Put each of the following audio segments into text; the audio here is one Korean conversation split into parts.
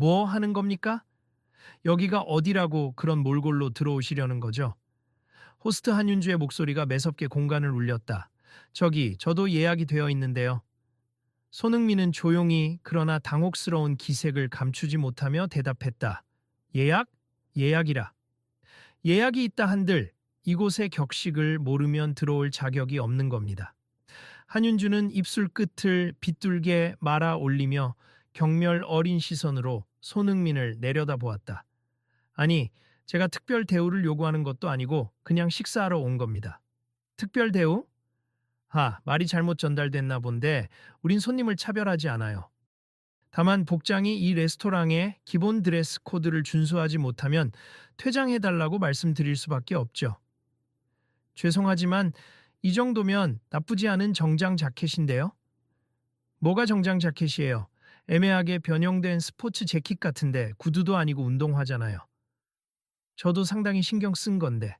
뭐 하는 겁니까? 여기가 어디라고 그런 몰골로 들어오시려는 거죠? 호스트 한윤주의 목소리가 매섭게 공간을 울렸다. 저기, 저도 예약이 되어 있는데요. 손흥민은 조용히 그러나 당혹스러운 기색을 감추지 못하며 대답했다. 예약? 예약이라. 예약이 있다 한들 이곳의 격식을 모르면 들어올 자격이 없는 겁니다. 한윤주는 입술 끝을 빗둘게 말아 올리며 경멸 어린 시선으로 손흥민을 내려다보았다. 아니, 제가 특별 대우를 요구하는 것도 아니고 그냥 식사하러 온 겁니다. 특별 대우? 말이 잘못 전달됐나 본데 우린 손님을 차별하지 않아요. 다만 복장이 이 레스토랑의 기본 드레스 코드를 준수하지 못하면 퇴장해달라고 말씀드릴 수밖에 없죠. 죄송하지만 이 정도면 나쁘지 않은 정장 자켓인데요. 뭐가 정장 자켓이에요? 애매하게 변형된 스포츠 재킷 같은데 구두도 아니고 운동화잖아요. 저도 상당히 신경 쓴 건데.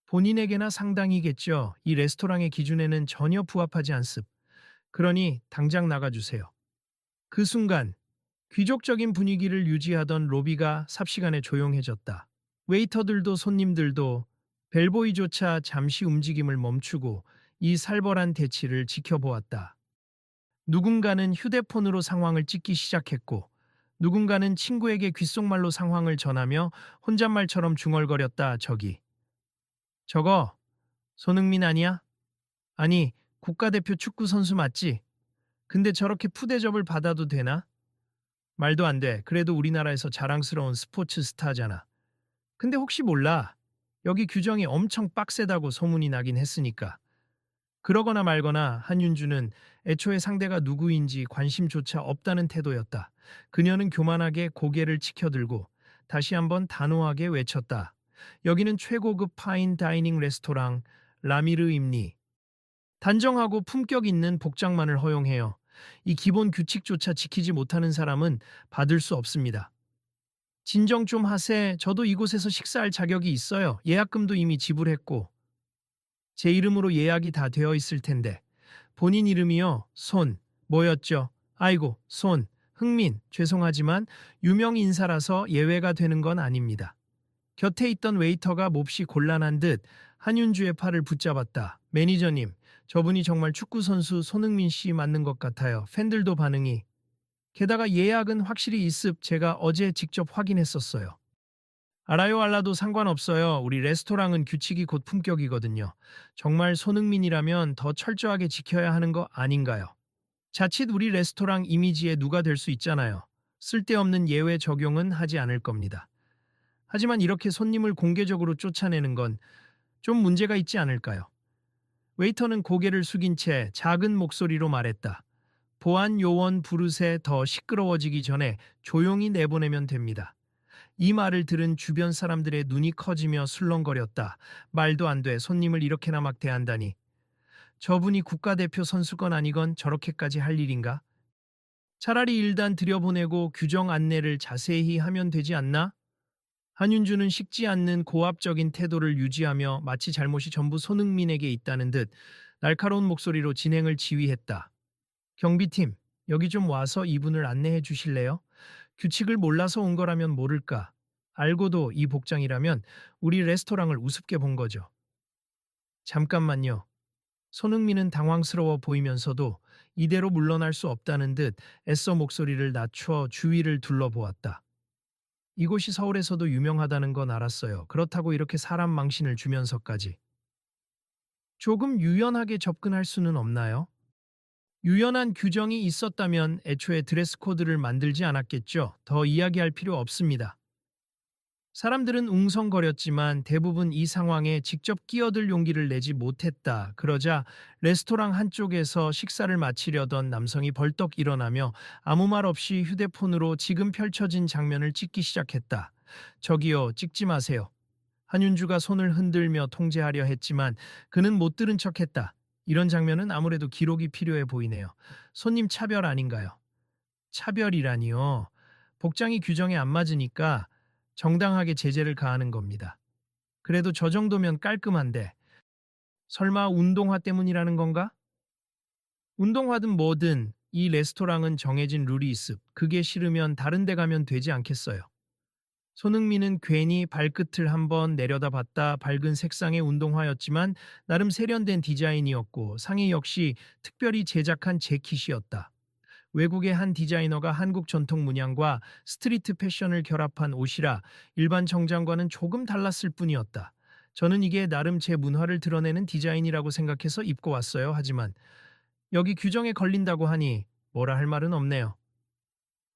본인에게나 상당히겠죠. 이 레스토랑의 기준에는 전혀 부합하지 않습. 그러니 당장 나가주세요. 그 순간 귀족적인 분위기를 유지하던 로비가 삽시간에 조용해졌다. 웨이터들도 손님들도 벨보이조차 잠시 움직임을 멈추고 이 살벌한 대치를 지켜보았다. 누군가는 휴대폰으로 상황을 찍기 시작했고 누군가는 친구에게 귓속말로 상황을 전하며 혼잣말처럼 중얼거렸다. 저거 손흥민 아니야? 아니 국가대표 축구 선수 맞지? 근데 저렇게 푸대접을 받아도 되나? 말도 안 돼. 그래도 우리나라에서 자랑스러운 스포츠 스타잖아. 근데 혹시 몰라. 여기 규정이 엄청 빡세다고 소문이 나긴 했으니까. 그러거나 말거나 한윤주는 애초에 상대가 누구인지 관심조차 없다는 태도였다. 그녀는 교만하게 고개를 치켜들고 다시 한번 단호하게 외쳤다. 여기는 최고급 파인 다이닝 레스토랑 라미르입니. 단정하고 품격 있는 복장만을 허용해요. 이 기본 규칙조차 지키지 못하는 사람은 받을 수 없습니다. 진정 좀 하세. 저도 이곳에서 식사할 자격이 있어요. 예약금도 이미 지불했고. 제 이름으로 예약이 다 되어 있을 텐데. 본인 이름이요. 뭐였죠? 아이고, 흥민. 죄송하지만 유명 인사라서 예외가 되는 건 아닙니다. 곁에 있던 웨이터가 몹시 곤란한 듯 한윤주의 팔을 붙잡았다. 매니저님, 저분이 정말 축구선수 손흥민 씨 맞는 것 같아요. 팬들도 반응이. 게다가 예약은 확실히 있습. 제가 어제 직접 확인했었어요. 알아요, 알라도 상관없어요. 우리 레스토랑은 규칙이 곧 품격이거든요. 정말 손흥민이라면 더 철저하게 지켜야 하는 거 아닌가요? 자칫 우리 레스토랑 이미지에 누가 될 수 있잖아요. 쓸데없는 예외 적용은 하지 않을 겁니다. 하지만 이렇게 손님을 공개적으로 쫓아내는 건 좀 문제가 있지 않을까요? 웨이터는 고개를 숙인 채 작은 목소리로 말했다. 보안 요원 부르세. 더 시끄러워지기 전에 조용히 내보내면 됩니다. 이 말을 들은 주변 사람들의 눈이 커지며 술렁거렸다. 말도 안 돼. 손님을 이렇게나 막 대한다니. 저분이 국가대표 선수건 아니건 저렇게까지 할 일인가? 차라리 일단 들여보내고 규정 안내를 자세히 하면 되지 않나? 한윤주는 식지 않는 고압적인 태도를 유지하며 마치 잘못이 전부 손흥민에게 있다는 듯 날카로운 목소리로 진행을 지휘했다. 경비팀, 여기 좀 와서 이분을 안내해 주실래요? 규칙을 몰라서 온 거라면 모를까. 알고도 이 복장이라면 우리 레스토랑을 우습게 본 거죠. 잠깐만요. 손흥민은 당황스러워 보이면서도 이대로 물러날 수 없다는 듯 애써 목소리를 낮춰 주위를 둘러보았다. 이곳이 서울에서도 유명하다는 건 알았어요. 그렇다고 이렇게 사람 망신을 주면서까지. 조금 유연하게 접근할 수는 없나요? 유연한 규정이 있었다면 애초에 드레스 코드를 만들지 않았겠죠. 더 이야기할 필요 없습니다. 사람들은 웅성거렸지만 대부분 이 상황에 직접 끼어들 용기를 내지 못했다. 그러자 레스토랑 한쪽에서 식사를 마치려던 남성이 벌떡 일어나며 아무 말 없이 휴대폰으로 지금 펼쳐진 장면을 찍기 시작했다. 저기요, 찍지 마세요. 한윤주가 손을 흔들며 통제하려 했지만 그는 못 들은 척했다. 이런 장면은 아무래도 기록이 필요해 보이네요. 손님 차별 아닌가요? 차별이라니요. 복장이 규정에 안 맞으니까 정당하게 제재를 가하는 겁니다. 그래도 저 정도면 깔끔한데 설마 운동화 때문이라는 건가? 운동화든 뭐든 이 레스토랑은 정해진 룰이 있음. 그게 싫으면 다른 데 가면 되지 않겠어요. 손흥민은 괜히 발끝을 한번 내려다봤다 밝은 색상의 운동화였지만 나름 세련된 디자인이었고 상의 역시 특별히 제작한 재킷이었다. 외국의 한 디자이너가 한국 전통 문양과 스트리트 패션을 결합한 옷이라 일반 정장과는 조금 달랐을 뿐이었다. 저는 이게 나름 제 문화를 드러내는 디자인이라고 생각해서 입고 왔어요. 하지만 여기 규정에 걸린다고 하니 뭐라 할 말은 없네요.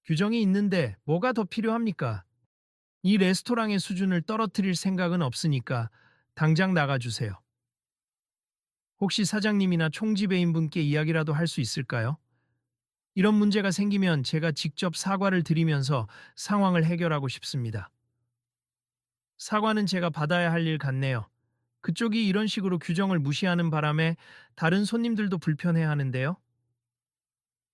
규정이 있는데 뭐가 더 필요합니까? 이 레스토랑의 수준을 떨어뜨릴 생각은 없으니까 당장 나가주세요. 혹시 사장님이나 총지배인분께 이야기라도 할 수 있을까요? 이런 문제가 생기면 제가 직접 사과를 드리면서 상황을 해결하고 싶습니다. 사과는 제가 받아야 할 일 같네요. 그쪽이 이런 식으로 규정을 무시하는 바람에 다른 손님들도 불편해 하는데요.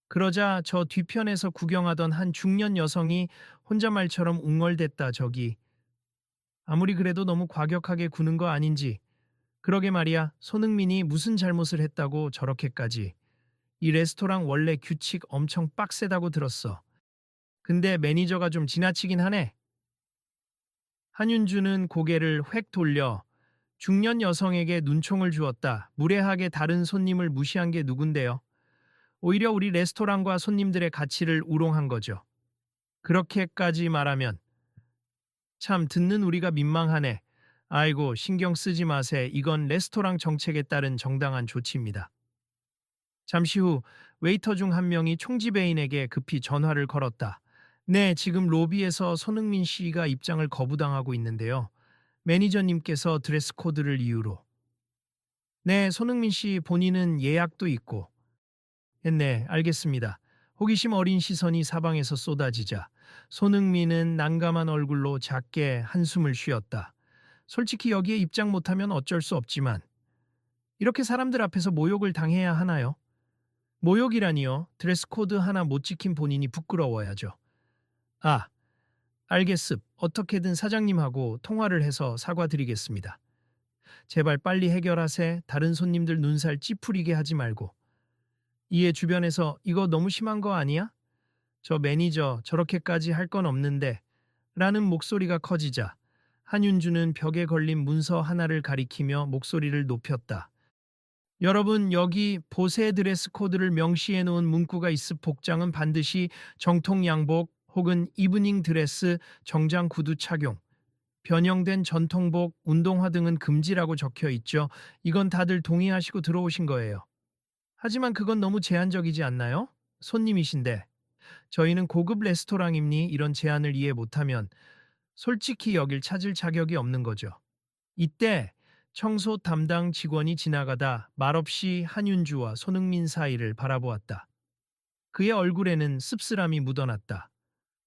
그러자 저 뒤편에서 구경하던 한 중년 여성이 혼잣말처럼 웅얼댔다. 저기 아무리 그래도 너무 과격하게 구는 거 아닌지. 그러게 말이야. 손흥민이 무슨 잘못을 했다고 저렇게까지. 이 레스토랑 원래 규칙 엄청 빡세다고 들었어. 근데 매니저가 좀 지나치긴 하네. 한윤주는 고개를 획 돌려 중년 여성에게 눈총을 주었다. 무례하게 다른 손님을 무시한 게 누군데요? 오히려 우리 레스토랑과 손님들의 가치를 우롱한 거죠. 그렇게까지 말하면 참 듣는 우리가 민망하네. 아이고 신경 쓰지 마세. 이건 레스토랑 정책에 따른 정당한 조치입니다. 잠시 후 웨이터 중 한 명이 총지배인에게 급히 전화를 걸었다. 네, 지금 로비에서 손흥민 씨가 입장을 거부당하고 있는데요. 매니저님께서 드레스 코드를 이유로. 네, 손흥민 씨 본인은 예약도 있고. 네, 알겠습니다. 호기심 어린 시선이 사방에서 쏟아지자 손흥민은 난감한 얼굴로 작게 한숨을 쉬었다. 솔직히 여기에 입장 못하면 어쩔 수 없지만 이렇게 사람들 앞에서 모욕을 당해야 하나요? 모욕이라니요. 드레스 코드 하나 못 지킨 본인이 부끄러워야죠. 아, 알겠습. 어떻게든 사장님하고 통화를 해서 사과드리겠습니다. 제발 빨리 해결하세. 다른 손님들 눈살 찌푸리게 하지 말고. 이에 주변에서 이거 너무 심한 거 아니야? 저 매니저 저렇게까지 할 건 없는데 라는 목소리가 커지자 한윤주는 벽에 걸린 문서 하나를 가리키며 목소리를 높였다. 여러분 여기 보세 드레스 코드를 명시해 놓은 문구가 있음. 복장은 반드시 정통 양복 혹은 이브닝 드레스, 정장 구두 착용, 변형된 전통복, 운동화 등은 금지라고 적혀 있죠. 이건 다들 동의하시고 들어오신 거예요. 하지만 그건 너무 제한적이지 않나요? 손님이신데. 저희는 고급 레스토랑이니 이런 제한을 이해 못하면 솔직히 여길 찾을 자격이 없는 거죠. 이때 청소 담당 직원이 지나가다 말없이 한윤주와 손흥민 사이를 바라보았다. 그의 얼굴에는 씁쓸함이 묻어났다.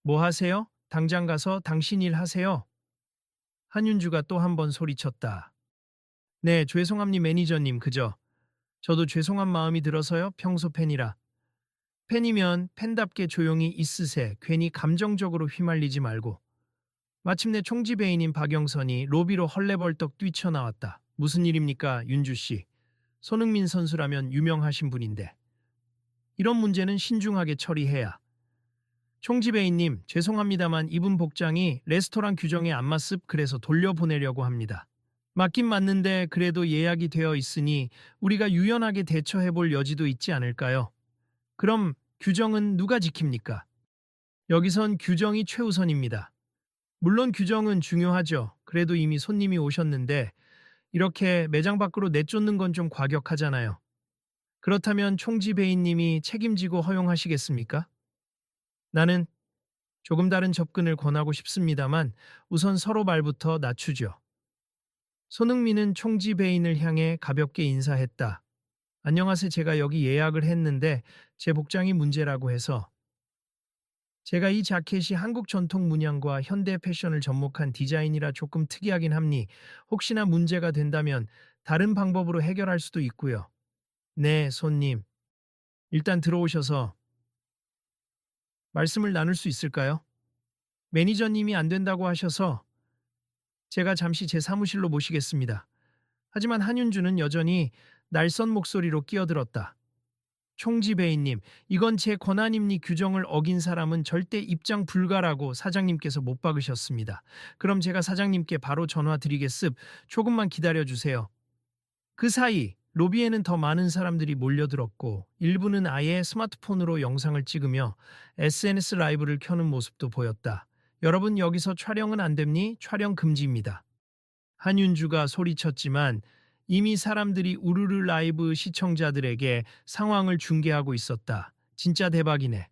뭐 하세요? 당장 가서 당신 일 하세요. 한윤주가 또 한 번 소리쳤다. 네, 죄송합니다 매니저님. 그저 저도 죄송한 마음이 들어서요. 평소 팬이라. 팬이면 팬답게 조용히 있으세. 괜히 감정적으로 휘말리지 말고. 마침내 총지배인인 박영선이 로비로 헐레벌떡 뛰쳐나왔다. 무슨 일입니까, 윤주 씨? 손흥민 선수라면 유명하신 분인데. 이런 문제는 신중하게 처리해야. 총지배인님, 죄송합니다만 이분 복장이 레스토랑 규정에 안 맞습. 그래서 돌려보내려고 합니다. 맞긴 맞는데 그래도 예약이 되어 있으니 우리가 유연하게 대처해볼 여지도 있지 않을까요? 그럼 규정은 누가 지킵니까? 여기선 규정이 최우선입니다. 물론 규정은 중요하죠. 그래도 이미 손님이 오셨는데 이렇게 매장 밖으로 내쫓는 건 좀 과격하잖아요. 그렇다면 총지배인님이 책임지고 허용하시겠습니까? 나는 조금 다른 접근을 권하고 싶습니다만 우선 서로 말부터 낮추죠. 손흥민은 총지배인을 향해 가볍게 인사했다. 안녕하세요. 제가 여기 예약을 했는데 제 복장이 문제라고 해서 제가 이 자켓이 한국 전통 문양과 현대 패션을 접목한 디자인이라 조금 특이하긴 합니. 혹시나 문제가 된다면 다른 방법으로 해결할 수도 있고요. 네, 손님. 일단 들어오셔서 말씀을 나눌 수 있을까요? 매니저님이 안 된다고 하셔서 제가 잠시 제 사무실로 모시겠습니다. 하지만 한윤주는 여전히 날선 목소리로 끼어들었다. 총지배인님, 이건 제 권한임니 규정을 어긴 사람은 절대 입장 불가라고 사장님께서 못 박으셨습니다. 그럼 제가 사장님께 바로 전화 드리겠습. 조금만 기다려 주세요. 그 사이 로비에는 더 많은 사람들이 몰려들었고 일부는 아예 스마트폰으로 영상을 찍으며 SNS 라이브를 켜는 모습도 보였다. 여러분 여기서 촬영은 안 됩니? 촬영 금지입니다. 한윤주가 소리쳤지만 이미 사람들이 우르르 라이브 시청자들에게 상황을 중계하고 있었다. 진짜 대박이네.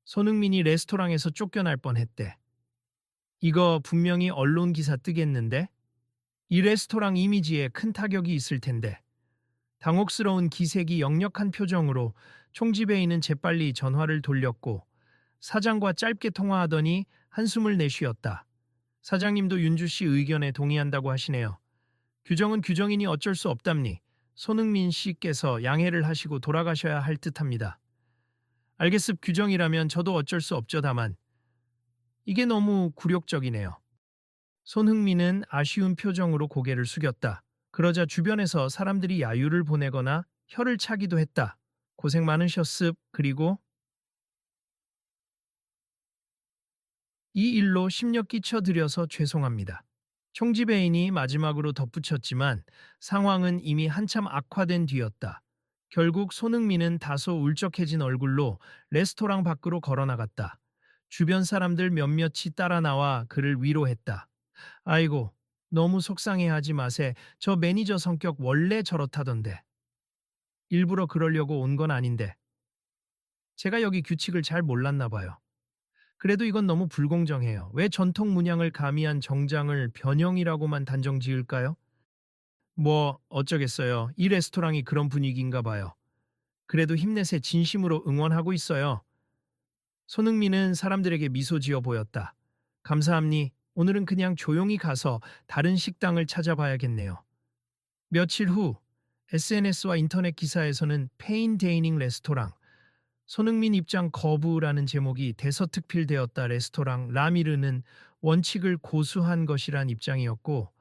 손흥민이 레스토랑에서 쫓겨날 뻔했대. 이거 분명히 언론 기사 뜨겠는데? 이 레스토랑 이미지에 큰 타격이 있을 텐데. 당혹스러운 기색이 역력한 표정으로 총지배인은 재빨리 전화를 돌렸고 사장과 짧게 통화하더니 한숨을 내쉬었다. 사장님도 윤주 씨 의견에 동의한다고 하시네요. 규정은 규정이니 어쩔 수 없답니. 손흥민 씨께서 양해를 하시고 돌아가셔야 할 듯합니다. 알겠습 규정이라면 저도 어쩔 수 없죠 다만. 이게 너무 굴욕적이네요. 손흥민은 아쉬운 표정으로 고개를 숙였다. 그러자 주변에서 사람들이 야유를 보내거나 혀를 차기도 했다. 고생 많으셨습. 그리고 이 일로 심려 끼쳐드려서 죄송합니다. 총지배인이 마지막으로 덧붙였지만 상황은 이미 한참 악화된 뒤였다. 결국 손흥민은 다소 울적해진 얼굴로 레스토랑 밖으로 걸어나갔다. 주변 사람들 몇몇이 따라 나와 그를 위로했다. 아이고, 너무 속상해하지 마세. 저 매니저 성격 원래 저렇다던데. 일부러 그러려고 온 건 아닌데. 제가 여기 규칙을 잘 몰랐나 봐요. 그래도 이건 너무 불공정해요. 왜 전통 문양을 가미한 정장을 변형이라고만 단정 지을까요? 뭐 어쩌겠어요. 이 레스토랑이 그런 분위기인가 봐요. 그래도 힘내세 진심으로 응원하고 있어요. 손흥민은 사람들에게 미소 지어 보였다. 감사합니. 오늘은 그냥 조용히 가서 다른 식당을 찾아봐야겠네요. 며칠 후 SNS와 인터넷 기사에서는 페인 데이닝 레스토랑, 손흥민 입장 거부라는 제목이 대서특필되었다. 레스토랑 라미르는 원칙을 고수한 것이란 입장이었고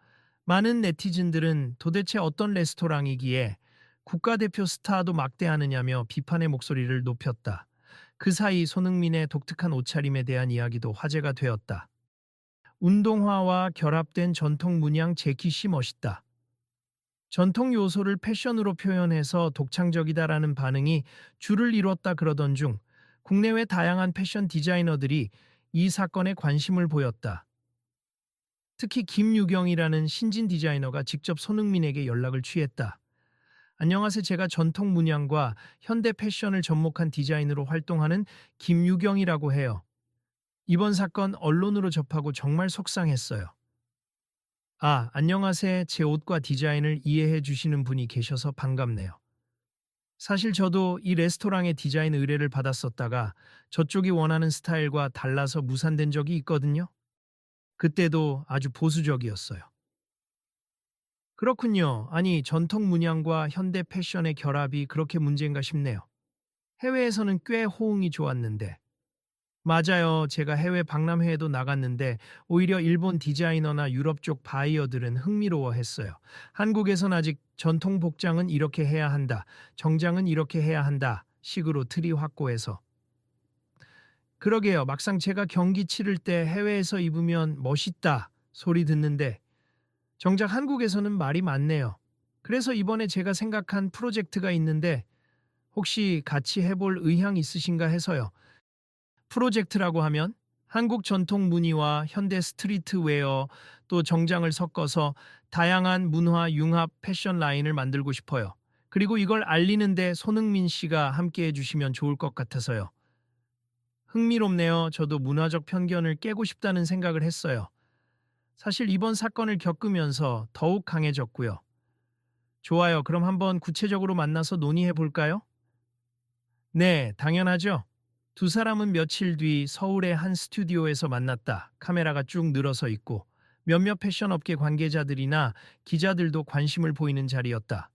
많은 네티즌들은 도대체 어떤 레스토랑이기에 국가대표 스타도 막대하느냐며 비판의 목소리를 높였다. 그 사이 손흥민의 독특한 옷차림에 대한 이야기도 화제가 되었다. 운동화와 결합된 전통 문양 재킷이 멋있다. 전통 요소를 패션으로 표현해서 독창적이다라는 반응이 줄을 이뤘다 그러던 중 국내외 다양한 패션 디자이너들이 이 사건에 관심을 보였다. 특히 김유경이라는 신진 디자이너가 직접 손흥민에게 연락을 취했다. 안녕하세요. 제가 전통 문양과 현대 패션을 접목한 디자인으로 활동하는 김유경이라고 해요. 이번 사건 언론으로 접하고 정말 속상했어요. 아, 안녕하세요. 제 옷과 디자인을 이해해 주시는 분이 계셔서 반갑네요. 사실 저도 이 레스토랑의 디자인 의뢰를 받았었다가 저쪽이 원하는 스타일과 달라서 무산된 적이 있거든요. 그때도 아주 보수적이었어요. 그렇군요. 아니, 전통 문양과 현대 패션의 결합이 그렇게 문제인가 싶네요. 해외에서는 꽤 호응이 좋았는데. 맞아요. 제가 해외 박람회에도 나갔는데 오히려 일본 디자이너나 유럽 쪽 바이어들은 흥미로워했어요. 한국에선 아직 전통 복장은 이렇게 해야 한다. 정장은 이렇게 해야 한다. 식으로 틀이 확고해서. 그러게요. 막상 제가 경기 치를 때 해외에서 입으면 멋있다 소리 듣는데 정작 한국에서는 말이 많네요. 그래서 이번에 제가 생각한 프로젝트가 있는데 혹시 같이 해볼 의향 있으신가 해서요. 프로젝트라고 하면 한국 전통 무늬와 현대 스트리트웨어 또 정장을 섞어서 다양한 문화 융합 패션 라인을 만들고 싶어요. 그리고 이걸 알리는데 손흥민 씨가 함께 해주시면 좋을 것 같아서요. 흥미롭네요. 저도 문화적 편견을 깨고 싶다는 생각을 했어요. 사실 이번 사건을 겪으면서 더욱 강해졌고요. 좋아요. 그럼 한번 구체적으로 만나서 논의해 볼까요? 네, 당연하죠. 두 사람은 며칠 뒤 서울의 한 스튜디오에서 만났다. 카메라가 쭉 늘어서 있고 몇몇 패션업계 관계자들이나 기자들도 관심을 보이는 자리였다.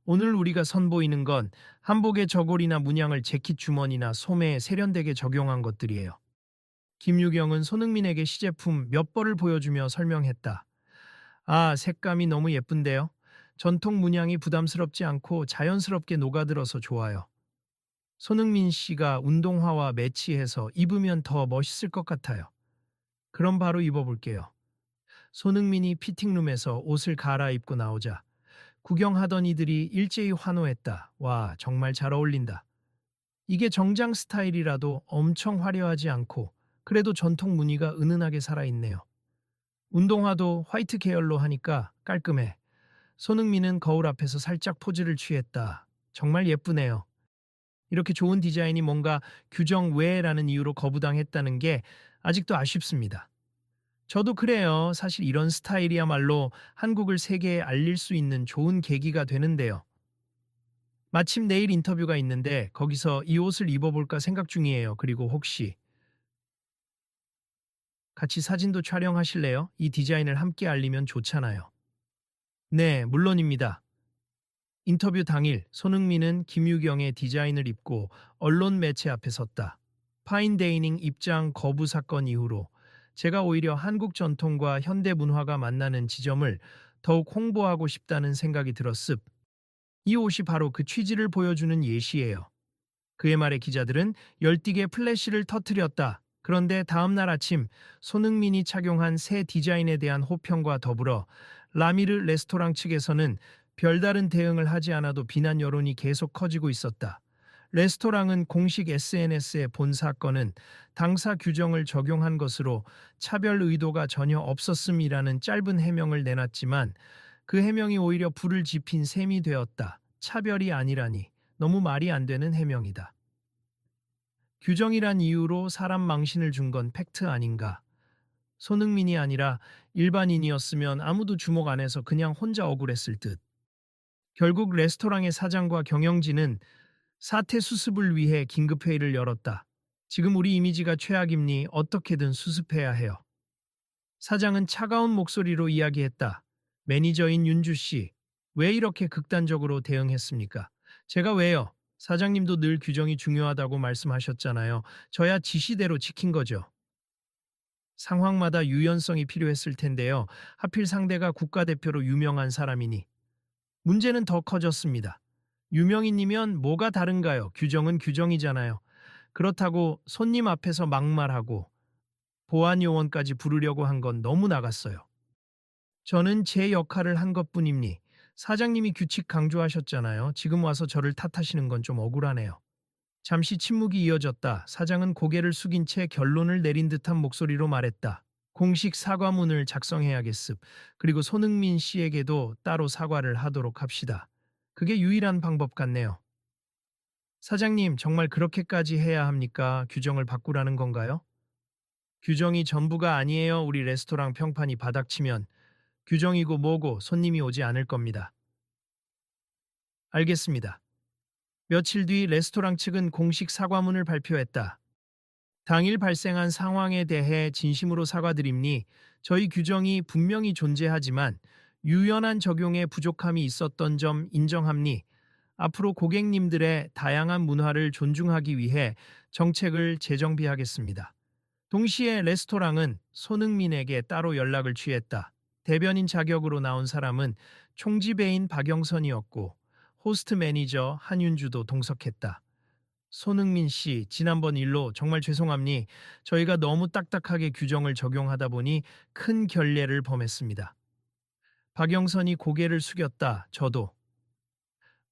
오늘 우리가 선보이는 건 한복의 저고리나 문양을 재킷 주머니나 소매에 세련되게 적용한 것들이에요. 김유경은 손흥민에게 시제품 몇 벌을 보여주며 설명했다. 아, 색감이 너무 예쁜데요. 전통 문양이 부담스럽지 않고 자연스럽게 녹아들어서 좋아요. 손흥민 씨가 운동화와 매치해서 입으면 더 멋있을 것 같아요. 그럼 바로 입어볼게요. 손흥민이 피팅룸에서 옷을 갈아입고 나오자 구경하던 이들이 일제히 환호했다. 와, 정말 잘 어울린다. 이게 정장 스타일이라도 엄청 화려하지 않고 그래도 전통 무늬가 은은하게 살아있네요. 운동화도 화이트 계열로 하니까 깔끔해. 손흥민은 거울 앞에서 살짝 포즈를 취했다. 정말 예쁘네요. 이렇게 좋은 디자인이 뭔가 규정 외라는 이유로 거부당했다는 게 아직도 아쉽습니다. 저도 그래요. 사실 이런 스타일이야말로 한국을 세계에 알릴 수 있는 좋은 계기가 되는데요. 마침 내일 인터뷰가 있는데 거기서 이 옷을 입어볼까 생각 중이에요. 그리고 혹시 같이 사진도 촬영하실래요? 이 디자인을 함께 알리면 좋잖아요. 네, 물론입니다. 인터뷰 당일 손흥민은 김유경의 디자인을 입고 언론 매체 앞에 섰다. 파인데이닝 입장 거부 사건 이후로 제가 오히려 한국 전통과 현대 문화가 만나는 지점을 더욱 홍보하고 싶다는 생각이 들었습. 이 옷이 바로 그 취지를 보여주는 예시예요. 그의 말에 기자들은 열띠게 플래시를 터뜨렸다. 그런데 다음 날 아침 손흥민이 착용한 새 디자인에 대한 호평과 더불어 라미르 레스토랑 측에서는 별다른 대응을 하지 않아도 비난 여론이 계속 커지고 있었다. 레스토랑은 공식 SNS에 본 사건은 당사 규정을 적용한 것으로 차별 의도가 전혀 없었음이라는 짧은 해명을 내놨지만 그 해명이 오히려 불을 지핀 셈이 되었다. 차별이 아니라니 너무 말이 안 되는 해명이다. 규정이란 이유로 사람 망신을 준 건 팩트 아닌가. 손흥민이 아니라 일반인이었으면 아무도 주목 안 해서 그냥 혼자 억울했을 듯. 결국 레스토랑의 사장과 경영진은 사태 수습을 위해 긴급회의를 열었다. 지금 우리 이미지가 최악이니 어떻게든 수습해야 해요. 사장은 차가운 목소리로 이야기했다. 매니저인 윤주 씨, 왜 이렇게 극단적으로 대응했습니까? 제가 왜요? 사장님도 늘 규정이 중요하다고 말씀하셨잖아요. 저야 지시대로 지킨 거죠. 상황마다 유연성이 필요했을 텐데요. 하필 상대가 국가대표로 유명한 사람이니. 문제는 더 커졌습니다. 유명인이면 뭐가 다른가요? 규정은 규정이잖아요. 그렇다고 손님 앞에서 막말하고 보안 요원까지 부르려고 한 건 너무 나갔어요. 저는 제 역할을 한 것뿐입니. 사장님이 규칙 강조하셨잖아요. 지금 와서 저를 탓하시는 건 좀 억울하네요. 잠시 침묵이 이어졌다. 사장은 고개를 숙인 채 결론을 내린 듯한 목소리로 말했다. 공식 사과문을 작성해야겠습. 그리고 손흥민 씨에게도 따로 사과를 하도록 합시다. 그게 유일한 방법 같네요. 사장님, 정말 그렇게까지 해야 합니까? 규정을 바꾸라는 건가요? 규정이 전부가 아니에요. 우리 레스토랑 평판이 바닥치면 규정이고 뭐고 손님이 오지 않을 겁니다. 알겠습니다. 며칠 뒤 레스토랑 측은 공식 사과문을 발표했다. 당일 발생한 상황에 대해 진심으로 사과드립니 저희 규정이 분명히 존재하지만 유연한 적용에 부족함이 있었던 점 인정합니 앞으로 고객님들의 다양한 문화를 존중하기 위해 정책을 재정비하겠습니다. 동시에 레스토랑은 손흥민에게 따로 연락을 취했다. 대변인 자격으로 나온 사람은 총지배인 박영선이었고 호스트 매니저 한윤주도 동석했다. 손흥민 씨, 지난번 일로 정말 죄송합니. 저희가 너무 딱딱하게 규정을 적용하다 보니 큰 결례를 범했습니다. 박영선이 고개를 숙였다. 저도.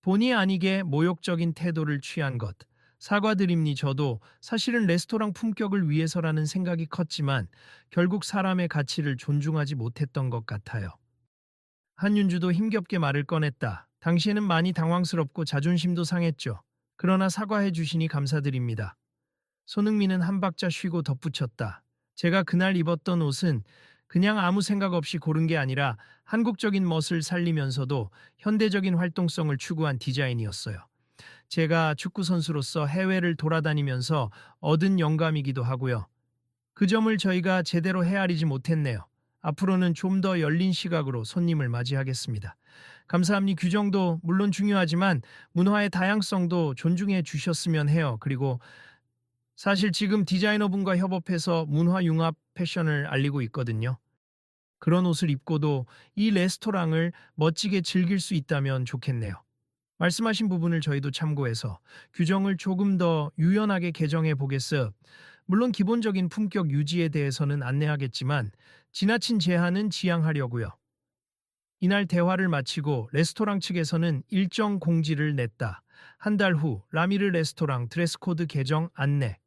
본의 아니게 모욕적인 태도를 취한 것. 사과드립니 저도 사실은 레스토랑 품격을 위해서라는 생각이 컸지만 결국 사람의 가치를 존중하지 못했던 것 같아요. 한윤주도 힘겹게 말을 꺼냈다. 당시에는 많이 당황스럽고 자존심도 상했죠. 그러나 사과해 주시니 감사드립니다. 손흥민은 한 박자 쉬고 덧붙였다. 제가 그날 입었던 옷은 그냥 아무 생각 없이 고른 게 아니라 한국적인 멋을 살리면서도 현대적인 활동성을 추구한 디자인이었어요. 제가 축구 선수로서 해외를 돌아다니면서 얻은 영감이기도 하고요. 그 점을 저희가 제대로 헤아리지 못했네요. 앞으로는 좀 더 열린 시각으로 손님을 맞이하겠습니다. 감사합니 규정도 물론 중요하지만 문화의 다양성도 존중해 주셨으면 해요. 그리고 사실 지금 디자이너분과 협업해서 문화 융합 패션을 알리고 있거든요. 그런 옷을 입고도 이 레스토랑을 멋지게 즐길 수 있다면 좋겠네요. 말씀하신 부분을 저희도 참고해서 규정을 조금 더 유연하게 개정해 보겠어. 물론 기본적인 품격 유지에 대해서는 안내하겠지만 지나친 제한은 지양하려고요. 이날 대화를 마치고 레스토랑 측에서는 일정 공지를 냈다. 한 달 후 라미르 레스토랑 드레스 코드 개정 안내.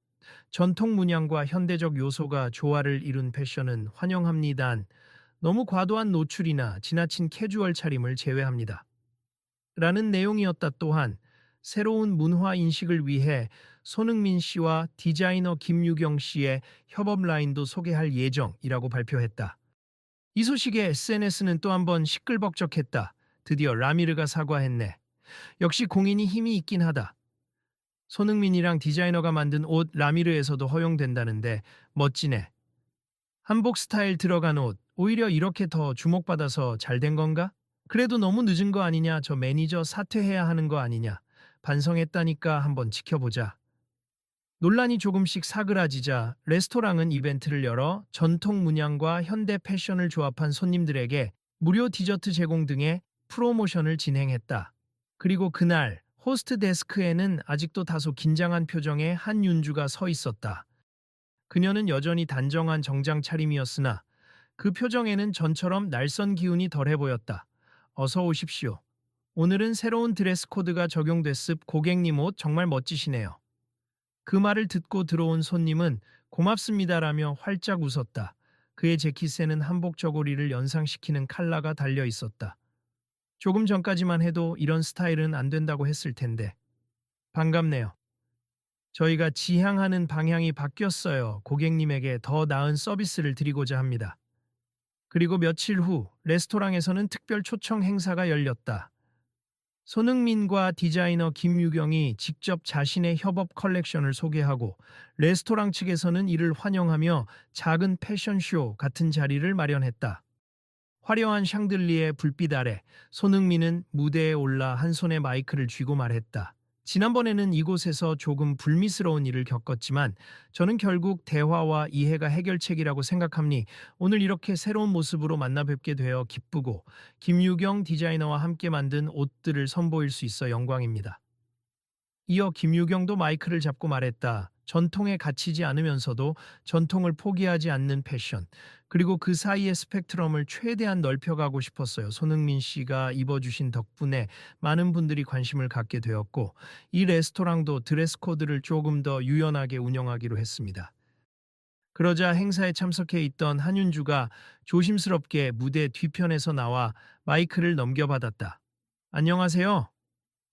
전통 문양과 현대적 요소가 조화를 이룬 패션은 환영합니다. 너무 과도한 노출이나 지나친 캐주얼 차림을 제외합니다. 라는 내용이었다. 또한 새로운 문화 인식을 위해 손흥민 씨와 디자이너 김유경 씨의 협업 라인도 소개할 예정이라고 발표했다. 이 소식에 SNS는 또 한 번 시끌벅적했다. 드디어 라미르가 사과했네. 역시 공인이 힘이 있긴 하다. 손흥민이랑 디자이너가 만든 옷 라미르에서도 허용된다는데 멋지네. 한복 스타일 들어간 옷 오히려 이렇게 더 주목받아서 잘 된 건가? 그래도 너무 늦은 거 아니냐? 저 매니저 사퇴해야 하는 거 아니냐? 반성했다니까 한번 지켜보자. 논란이 조금씩 사그라지자 레스토랑은 이벤트를 열어 전통 문양과 현대 패션을 조합한 손님들에게 무료 디저트 제공 등의 프로모션을 진행했다. 그리고 그날 호스트 데스크에는 아직도 다소 긴장한 표정의 한 윤주가 서 있었다. 그녀는 여전히 단정한 정장 차림이었으나 그 표정에는 전처럼 날선 기운이 덜해 보였다. 어서 오십시오. 오늘은 새로운 드레스 코드가 적용됐습. 고객님 옷 정말 멋지시네요. 그 말을 듣고 들어온 손님은 고맙습니다라며 활짝 웃었다. 그의 재킷에는 한복 저고리를 연상시키는 칼라가 달려 있었다. 조금 전까지만 해도 이런 스타일은 안 된다고 했을 텐데. 반갑네요. 저희가 지향하는 방향이 바뀌었어요. 고객님에게 더 나은 서비스를 드리고자 합니다. 그리고 며칠 후 레스토랑에서는 특별 초청 행사가 열렸다. 손흥민과 디자이너 김유경이 직접 자신의 협업 컬렉션을 소개하고 레스토랑 측에서는 이를 환영하며 작은 패션쇼 같은 자리를 마련했다. 화려한 샹들리에 불빛 아래 손흥민은 무대에 올라 한 손에 마이크를 쥐고 말했다. 지난번에는 이곳에서 조금 불미스러운 일을 겪었지만 저는 결국 대화와 이해가 해결책이라고 생각합니. 오늘 이렇게 새로운 모습으로 만나 뵙게 되어 기쁘고 김유경 디자이너와 함께 만든 옷들을 선보일 수 있어 영광입니다. 이어 김유경도 마이크를 잡고 말했다. 전통에 갇히지 않으면서도 전통을 포기하지 않는 패션. 그리고 그 사이의 스펙트럼을 최대한 넓혀가고 싶었어요. 손흥민 씨가 입어주신 덕분에 많은 분들이 관심을 갖게 되었고 이 레스토랑도 드레스 코드를 조금 더 유연하게 운영하기로 했습니다. 그러자 행사에 참석해 있던 한윤주가 조심스럽게 무대 뒤편에서 나와 마이크를 넘겨받았다. 안녕하세요.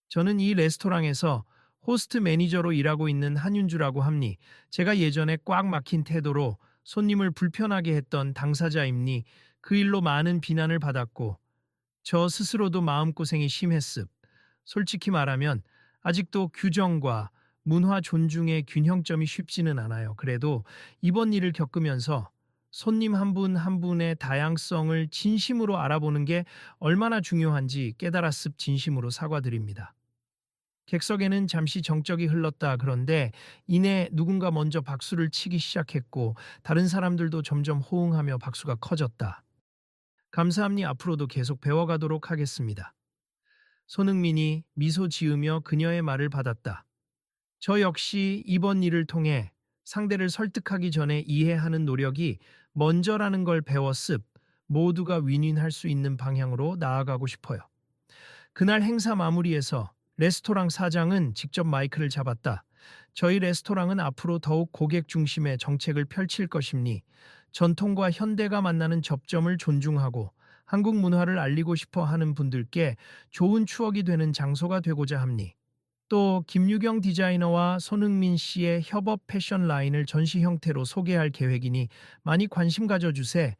저는 이 레스토랑에서 호스트 매니저로 일하고 있는 한윤주라고 합니. 제가 예전에 꽉 막힌 태도로 손님을 불편하게 했던 당사자입니. 그 일로 많은 비난을 받았고 저 스스로도 마음고생이 심했습. 솔직히 말하면 아직도 규정과 문화 존중의 균형점이 쉽지는 않아요. 그래도 이번 일을 겪으면서 손님 한 분 한 분의 다양성을 진심으로 알아보는 게 얼마나 중요한지 깨달았습. 진심으로 사과드립니다. 객석에는 잠시 정적이 흘렀다. 그런데 이내 누군가 먼저 박수를 치기 시작했고 다른 사람들도 점점 호응하며 박수가 커졌다. 감사합니. 앞으로도 계속 배워가도록 하겠습니다. 손흥민이 미소 지으며 그녀의 말을 받았다. 저 역시 이번 일을 통해 상대를 설득하기 전에 이해하는 노력이 먼저라는 걸 배웠습. 모두가 윈윈할 수 있는 방향으로 나아가고 싶어요. 그날 행사 마무리에서 레스토랑 사장은 직접 마이크를 잡았다. 저희 레스토랑은 앞으로 더욱 고객 중심의 정책을 펼칠 것입니. 전통과 현대가 만나는 접점을 존중하고 한국 문화를 알리고 싶어 하는 분들께 좋은 추억이 되는 장소가 되고자 합니. 또 김유경 디자이너와 손흥민 씨의 협업 패션 라인을 전시 형태로 소개할 계획이니 많이 관심 가져주세.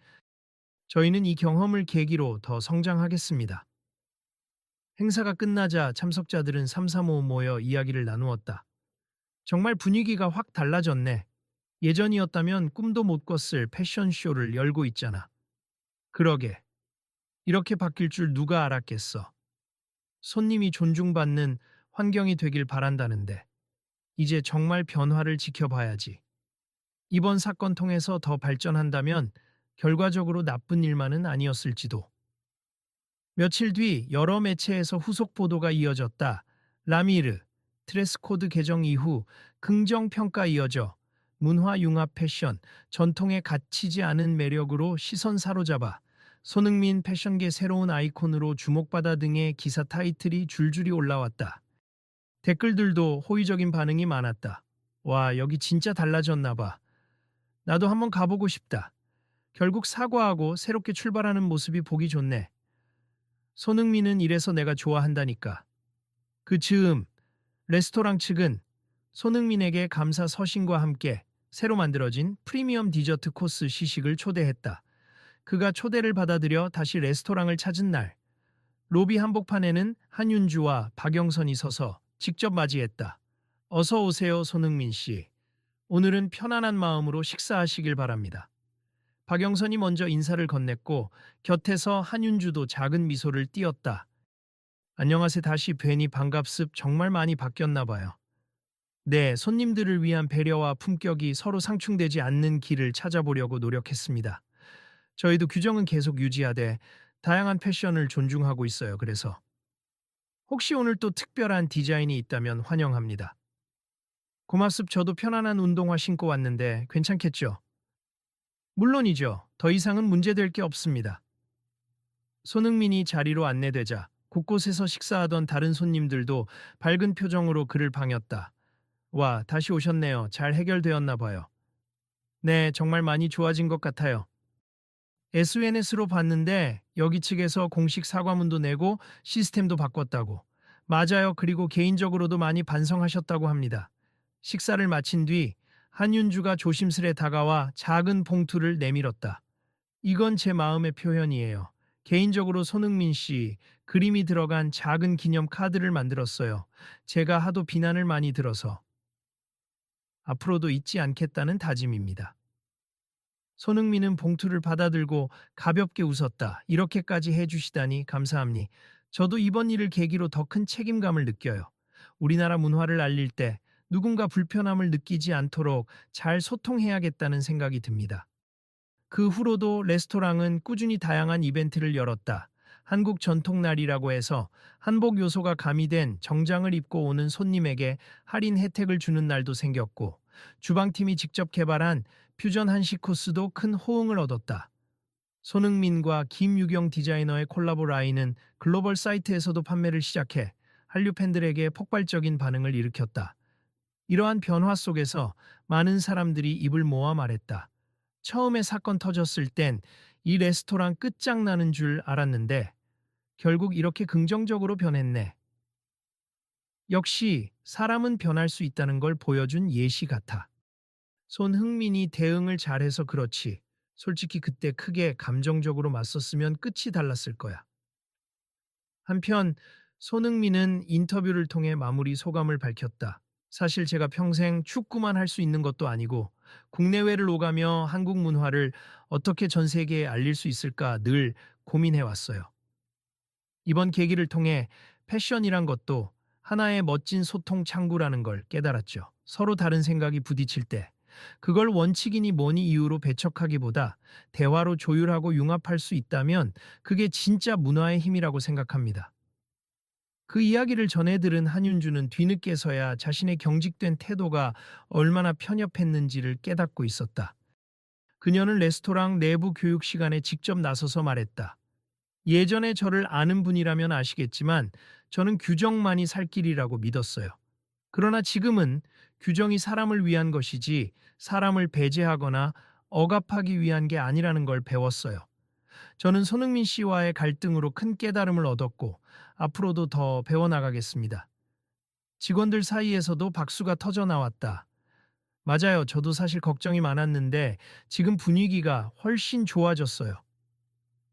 저희는 이 경험을 계기로 더 성장하겠습니다. 행사가 끝나자 참석자들은 삼삼오오 모여 이야기를 나누었다. 정말 분위기가 확 달라졌네. 예전이었다면 꿈도 못 꿨을 패션쇼를 열고 있잖아. 그러게. 이렇게 바뀔 줄 누가 알았겠어. 손님이 존중받는 환경이 되길 바란다는데. 이제 정말 변화를 지켜봐야지. 이번 사건 통해서 더 발전한다면 결과적으로 나쁜 일만은 아니었을지도. 며칠 뒤 여러 매체에서 후속 보도가 이어졌다. 라미르, 드레스 코드 개정 이후 긍정 평가 이어져 문화 융합 패션, 전통에 갇히지 않은 매력으로 시선 사로잡아 손흥민 패션계 새로운 아이콘으로 주목받아 등의 기사 타이틀이 줄줄이 올라왔다. 댓글들도 호의적인 반응이 많았다. 와, 여기 진짜 달라졌나 봐. 나도 한번 가보고 싶다. 결국 사과하고 새롭게 출발하는 모습이 보기 좋네. 손흥민은 이래서 내가 좋아한다니까. 그 즈음, 레스토랑 측은 손흥민에게 감사 서신과 함께 새로 만들어진 프리미엄 디저트 코스 시식을 초대했다. 그가 초대를 받아들여 다시 레스토랑을 찾은 날, 로비 한복판에는 한윤주와 박영선이 서서 직접 맞이했다. 어서 오세요, 손흥민 씨. 오늘은 편안한 마음으로 식사하시길 바랍니다. 박영선이 먼저 인사를 건넸고 곁에서 한윤주도 작은 미소를 띄었다. 안녕하세요. 다시 뵈니 반갑습. 정말 많이 바뀌었나 봐요. 네, 손님들을 위한 배려와 품격이 서로 상충되지 않는 길을 찾아보려고 노력했습니다. 저희도 규정은 계속 유지하되 다양한 패션을 존중하고 있어요. 그래서 혹시 오늘 또 특별한 디자인이 있다면 환영합니다. 고맙습. 저도 편안한 운동화 신고 왔는데 괜찮겠죠? 물론이죠. 더 이상은 문제될 게 없습니다. 손흥민이 자리로 안내되자 곳곳에서 식사하던 다른 손님들도 밝은 표정으로 그를 반겼다. 와, 다시 오셨네요. 잘 해결되었나 봐요. 네, 정말 많이 좋아진 것 같아요. SNS로 봤는데 여기 측에서 공식 사과문도 내고 시스템도 바꿨다고. 맞아요. 그리고 개인적으로도 많이 반성하셨다고 합니다. 식사를 마친 뒤 한윤주가 조심스레 다가와 작은 봉투를 내밀었다. 이건 제 마음의 표현이에요. 개인적으로 손흥민 씨 그림이 들어간 작은 기념 카드를 만들었어요. 제가 하도 비난을 많이 들어서 앞으로도 잊지 않겠다는 다짐입니다. 손흥민은 봉투를 받아들고 가볍게 웃었다. 이렇게까지 해주시다니 감사합니. 저도 이번 일을 계기로 더 큰 책임감을 느껴요. 우리나라 문화를 알릴 때 누군가 불편함을 느끼지 않도록 잘 소통해야겠다는 생각이 듭니다. 그 후로도 레스토랑은 꾸준히 다양한 이벤트를 열었다. 한국 전통날이라고 해서 한복 요소가 가미된 정장을 입고 오는 손님에게 할인 혜택을 주는 날도 생겼고, 주방팀이 직접 개발한 퓨전 한식 코스도 큰 호응을 얻었다. 손흥민과 김유경 디자이너의 콜라보 라인은 글로벌 사이트에서도 판매를 시작해 한류 팬들에게 폭발적인 반응을 일으켰다. 이러한 변화 속에서 많은 사람들이 입을 모아 말했다. 처음에 사건 터졌을 땐 이 레스토랑 끝장나는 줄 알았는데 결국 이렇게 긍정적으로 변했네. 역시 사람은 변할 수 있다는 걸 보여준 예시 같아. 손흥민이 대응을 잘해서 그렇지. 솔직히 그때 크게 감정적으로 맞섰으면 끝이 달랐을 거야. 한편 손흥민은 인터뷰를 통해 마무리 소감을 밝혔다. 사실 제가 평생 축구만 할 수 있는 것도 아니고 국내외를 오가며 한국 문화를 어떻게 전 세계에 알릴 수 있을까 늘 고민해 왔어요. 이번 계기를 통해 패션이란 것도 하나의 멋진 소통 창구라는 걸 깨달았죠. 서로 다른 생각이 부딪힐 때 그걸 원칙이니 뭐니 이유로 배척하기보다 대화로 조율하고 융합할 수 있다면 그게 진짜 문화의 힘이라고 생각합니다. 그 이야기를 전해 들은 한윤주는 뒤늦게서야 자신의 경직된 태도가 얼마나 편협했는지를 깨닫고 있었다. 그녀는 레스토랑 내부 교육 시간에 직접 나서서 말했다. 예전에 저를 아는 분이라면 아시겠지만 저는 규정만이 살 길이라고 믿었어요. 그러나 지금은 규정이 사람을 위한 것이지 사람을 배제하거나 억압하기 위한 게 아니라는 걸 배웠어요. 저는 손흥민 씨와의 갈등으로 큰 깨달음을 얻었고 앞으로도 더 배워나가겠습니다. 직원들 사이에서도 박수가 터져 나왔다. 맞아요. 저도 사실 걱정이 많았는데 지금 분위기가 훨씬 좋아졌어요.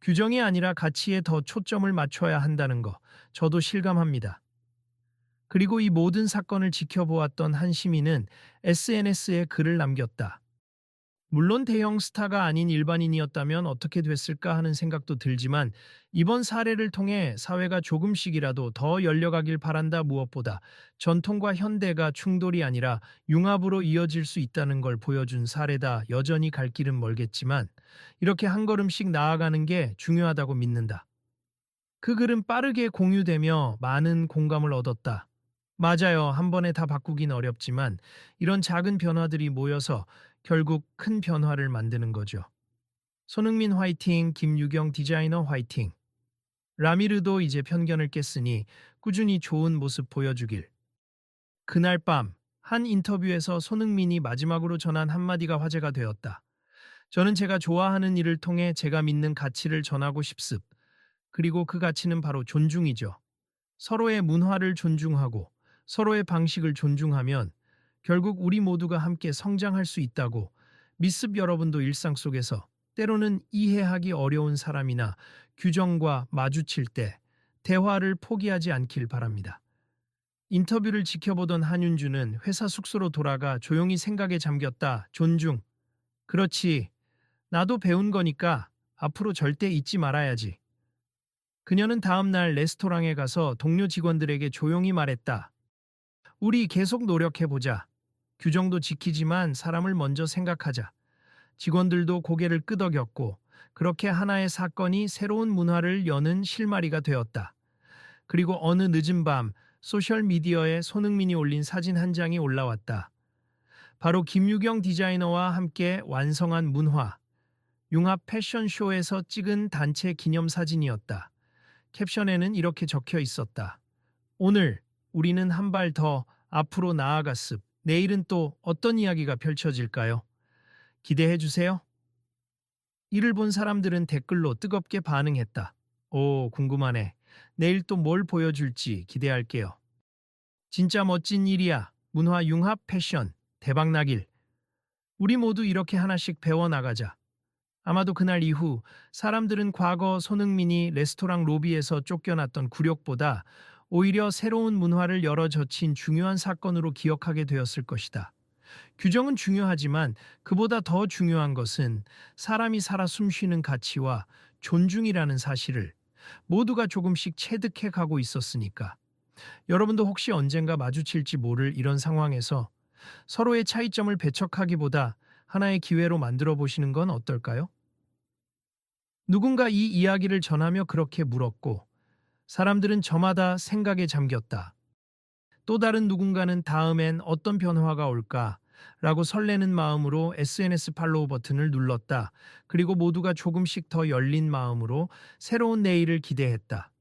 규정이 아니라 가치에 더 초점을 맞춰야 한다는 거 저도 실감합니다. 그리고 이 모든 사건을 지켜보았던 한 시민은 SNS에 글을 남겼다. 물론 대형 스타가 아닌 일반인이었다면 어떻게 됐을까 하는 생각도 들지만 이번 사례를 통해 사회가 조금씩이라도 더 열려가길 바란다. 무엇보다 전통과 현대가 충돌이 아니라 융합으로 이어질 수 있다는 걸 보여준 사례다. 여전히 갈 길은 멀겠지만 이렇게 한 걸음씩 나아가는 게 중요하다고 믿는다. 그 글은 빠르게 공유되며 많은 공감을 얻었다. 맞아요. 한 번에 다 바꾸긴 어렵지만 이런 작은 변화들이 모여서 결국 큰 변화를 만드는 거죠. 손흥민 화이팅, 김유경 디자이너 화이팅. 라미르도 이제 편견을 깼으니 꾸준히 좋은 모습 보여주길. 그날 밤, 한 인터뷰에서 손흥민이 마지막으로 전한 한마디가 화제가 되었다. 저는 제가 좋아하는 일을 통해 제가 믿는 가치를 전하고 싶습. 그리고 그 가치는 바로 존중이죠. 서로의 문화를 존중하고 서로의 방식을 존중하면 결국 우리 모두가 함께 성장할 수 있다고 미습 여러분도 일상 속에서 때로는 이해하기 어려운 사람이나 규정과 마주칠 때 대화를 포기하지 않길 바랍니다. 인터뷰를 지켜보던 한윤주는 회사 숙소로 돌아가 조용히 생각에 잠겼다. 존중. 그렇지. 나도 배운 거니까 앞으로 절대 잊지 말아야지. 그녀는 다음 날 레스토랑에 가서 동료 직원들에게 조용히 말했다. 우리 계속 노력해보자. 규정도 지키지만 사람을 먼저 생각하자. 직원들도 고개를 끄덕였고 그렇게 하나의 사건이 새로운 문화를 여는 실마리가 되었다. 그리고 어느 늦은 밤 소셜미디어에 손흥민이 올린 사진 한 장이 올라왔다. 바로 김유경 디자이너와 함께 완성한 문화, 융합 패션쇼에서 찍은 단체 기념사진이었다. 캡션에는 이렇게 적혀 있었다. 오늘 우리는 한 발 더 앞으로 나아갔습. 내일은 또 어떤 이야기가 펼쳐질까요? 기대해 주세요. 이를 본 사람들은 댓글로 뜨겁게 반응했다. 오, 궁금하네. 내일 또 뭘 보여줄지 기대할게요. 진짜 멋진 일이야. 문화 융합 패션. 대박나길. 우리 모두 이렇게 하나씩 배워나가자. 아마도 그날 이후 사람들은 과거 손흥민이 레스토랑 로비에서 쫓겨났던 굴욕보다 오히려 새로운 문화를 열어 젖힌 중요한 사건으로 기억하게 되었을 것이다. 규정은 중요하지만 그보다 더 중요한 것은 사람이 살아 숨쉬는 가치와 존중이라는 사실을 모두가 조금씩 체득해 가고 있었으니까. 여러분도 혹시 언젠가 마주칠지 모를 이런 상황에서 서로의 차이점을 배척하기보다 하나의 기회로 만들어 보시는 건 어떨까요? 누군가 이 이야기를 전하며 그렇게 물었고, 사람들은 저마다 생각에 잠겼다. 또 다른 누군가는 다음엔 어떤 변화가 올까? 라고 설레는 마음으로 SNS 팔로우 버튼을 눌렀다. 그리고 모두가 조금씩 더 열린 마음으로 새로운 내일을 기대했다.